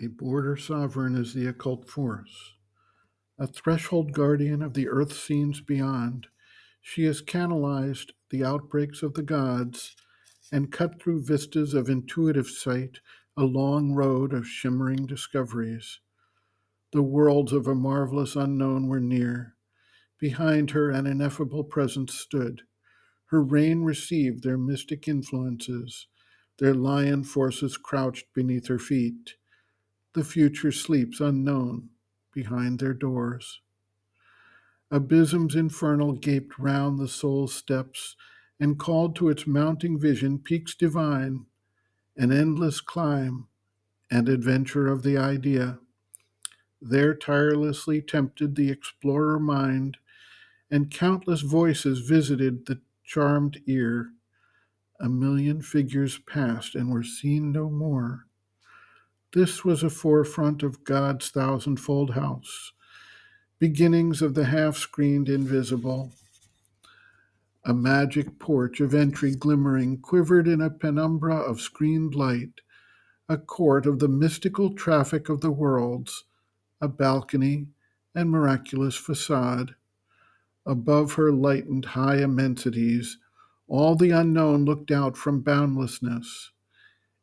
A border sovereign is the occult force, a threshold guardian of the earth scenes beyond. She has canalized the outbreaks of the gods and cut through vistas of intuitive sight a long road of shimmering discoveries. The worlds of a marvelous unknown were near. Behind her, an ineffable presence stood. Her reign received their mystic influences. Their lion forces crouched beneath her feet. The future sleeps unknown behind their doors. Abysms infernal gaped round the soul's steps and called to its mounting vision peaks divine, an endless climb and adventure of the idea. There tirelessly tempted the explorer mind, and countless voices visited the charmed ear. A million figures passed and were seen no more. This was a forefront of God's thousandfold house, beginnings of the half-screened invisible. A magic porch of entry glimmering quivered in a penumbra of screened light, a court of the mystical traffic of the worlds, a balcony and miraculous facade. Above her lightened high immensities, all the unknown looked out from boundlessness.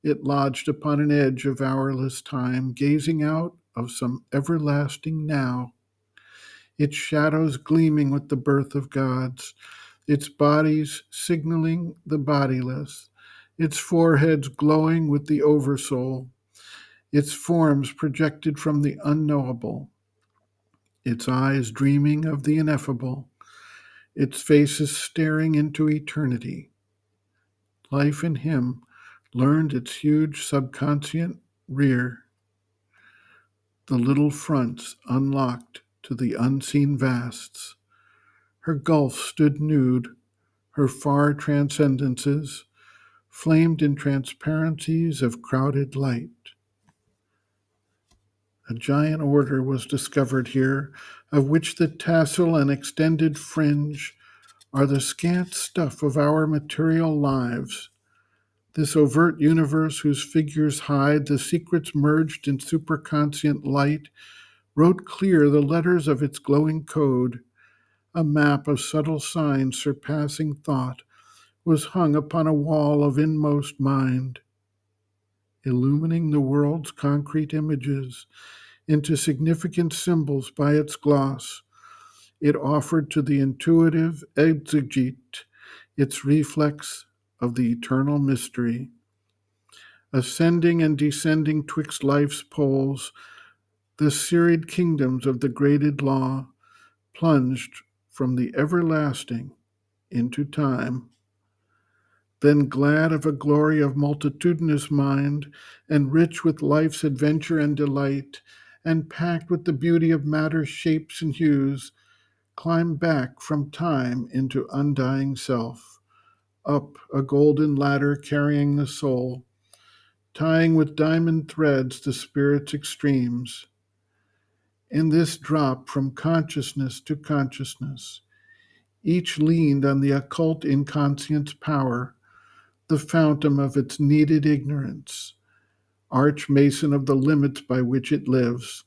It lodged upon an edge of hourless time, gazing out of some everlasting now, its shadows gleaming with the birth of gods, its bodies signaling the bodiless, its foreheads glowing with the oversoul, its forms projected from the unknowable, its eyes dreaming of the ineffable, its faces staring into eternity. Life in him learned its huge subconscient rear, the little fronts unlocked to the unseen vasts. Her gulf stood nude, her far transcendences flamed in transparencies of crowded light. A giant order was discovered here, of which the tassel and extended fringe are the scant stuff of our material lives. This overt universe whose figures hide the secrets merged in superconscient light wrote clear the letters of its glowing code. A map of subtle signs surpassing thought was hung upon a wall of inmost mind, illumining the world's concrete images into significant symbols by its gloss. It offered to the intuitive exegete its reflex of the eternal mystery. Ascending and descending twixt life's poles, the serried kingdoms of the graded law plunged from the everlasting into time. Then glad of a glory of multitudinous mind, and rich with life's adventure and delight, and packed with the beauty of matter's shapes and hues, climb back from time into undying self, up a golden ladder carrying the soul, tying with diamond threads the spirit's extremes. In this drop from consciousness to consciousness, each leaned on the occult inconscient's power, the fountain of its needed ignorance, arch mason of the limits by which it lives.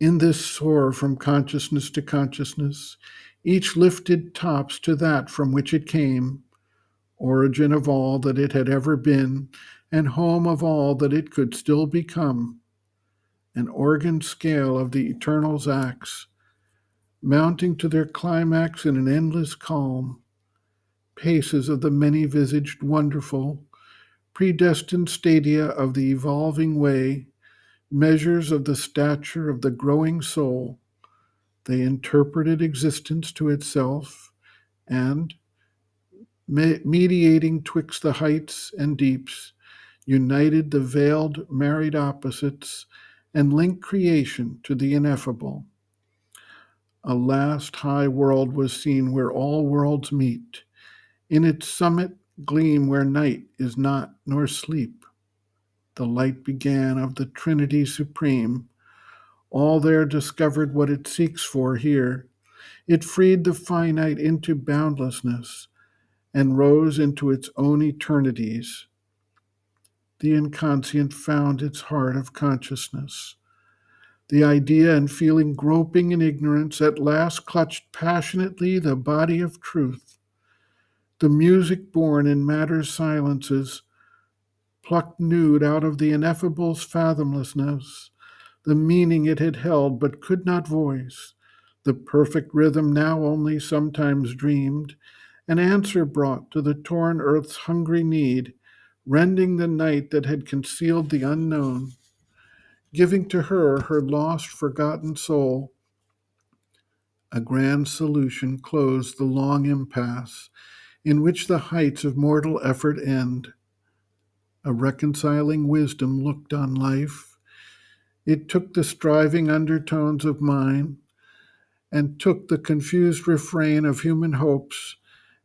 In this soar from consciousness to consciousness, each lifted tops to that from which it came, origin of all that it had ever been, and home of all that it could still become, an organ scale of the eternal's acts, mounting to their climax in an endless calm, paces of the many-visaged wonderful, predestined stadia of the evolving way, measures of the stature of the growing soul. They interpreted existence to itself and, mediating twixt the heights and deeps, united the veiled married opposites and linked creation to the ineffable. A last high world was seen where all worlds meet, in its summit gleam where night is not nor sleep. The light began of the Trinity Supreme. All there discovered what it seeks for here. It freed the finite into boundlessness and rose into its own eternities. the inconscient found its heart of consciousness. The idea and feeling groping in ignorance at last clutched passionately the body of truth. The music born in matter's silences, plucked nude out of the ineffable's fathomlessness, the meaning it had held but could not voice, the perfect rhythm now only sometimes dreamed, an answer brought to the torn earth's hungry need, rending the night that had concealed the unknown, giving to her her lost, forgotten soul. A grand solution closed the long impasse in which the heights of mortal effort end. A reconciling wisdom looked on life. It took the striving undertones of mine and took the confused refrain of human hopes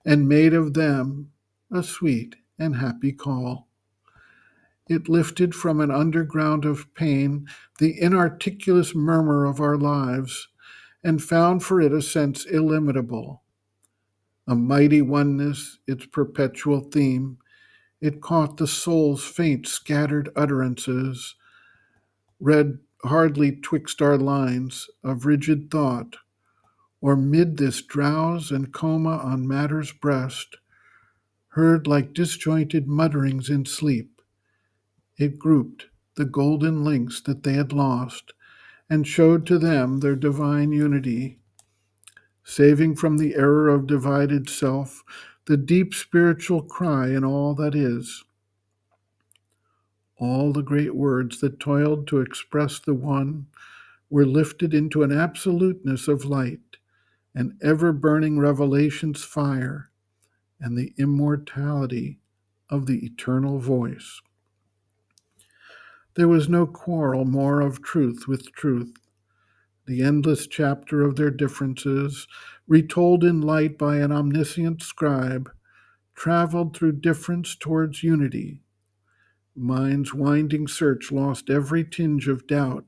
and made of them a sweet and happy call. It lifted from an underground of pain the inarticulate murmur of our lives and found for it a sense illimitable. A mighty oneness, its perpetual theme, it caught the soul's faint scattered utterances, read hardly twixt our lines of rigid thought, or mid this drowse and coma on matter's breast, heard like disjointed mutterings in sleep. It grouped the golden links that they had lost and showed to them their divine unity, saving from the error of divided self the deep spiritual cry in all that is. All the great words that toiled to express the one were lifted into an absoluteness of light, an ever burning revelation's fire, and the immortality of the eternal voice. There was no quarrel more of truth with truth. The endless chapter of their differences, retold in light by an omniscient scribe, traveled through difference towards unity. Mind's winding search lost every tinge of doubt,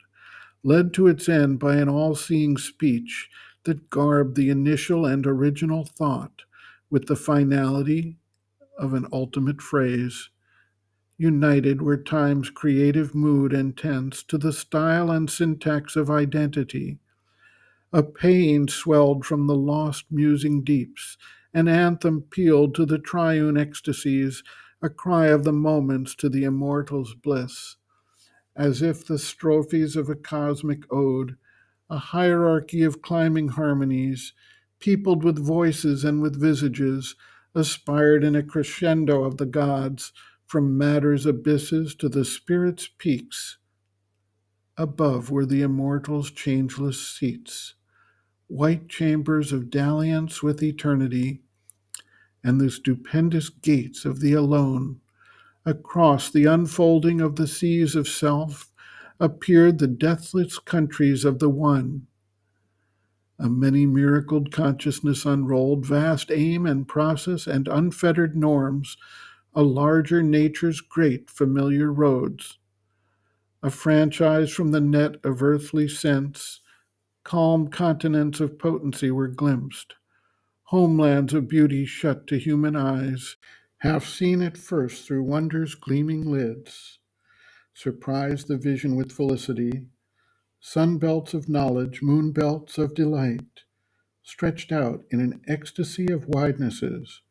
led to its end by an all-seeing speech that garbed the initial and original thought with the finality of an ultimate phrase, united were time's creative mood and tense to the style and syntax of identity. A paean swelled from the lost musing deeps, an anthem pealed to the triune ecstasies, a cry of the moments to the immortal's bliss, as if the strophes of a cosmic ode, a hierarchy of climbing harmonies, peopled with voices and with visages, aspired in a crescendo of the gods, from matter's abysses to the spirit's peaks. Above were the immortal's changeless seats, white chambers of dalliance with eternity, and the stupendous gates of the alone. Across the unfolding of the seas of self appeared the deathless countries of the One. A many-miracled consciousness unrolled vast aim and process and unfettered norms, a larger nature's great familiar roads. A franchise from the net of earthly sense, calm continents of potency were glimpsed, homelands of beauty shut to human eyes, half seen at first through wonder's gleaming lids, surprised the vision with felicity, sunbelts of knowledge, moonbelts of delight, stretched out in an ecstasy of widenesses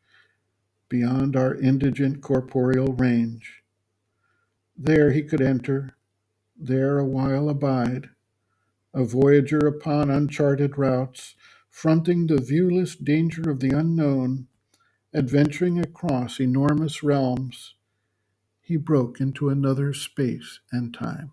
beyond our indigent corporeal range. There he could enter, there a while abide, a voyager upon uncharted routes, fronting the viewless danger of the unknown, adventuring across enormous realms. He broke into another space and time.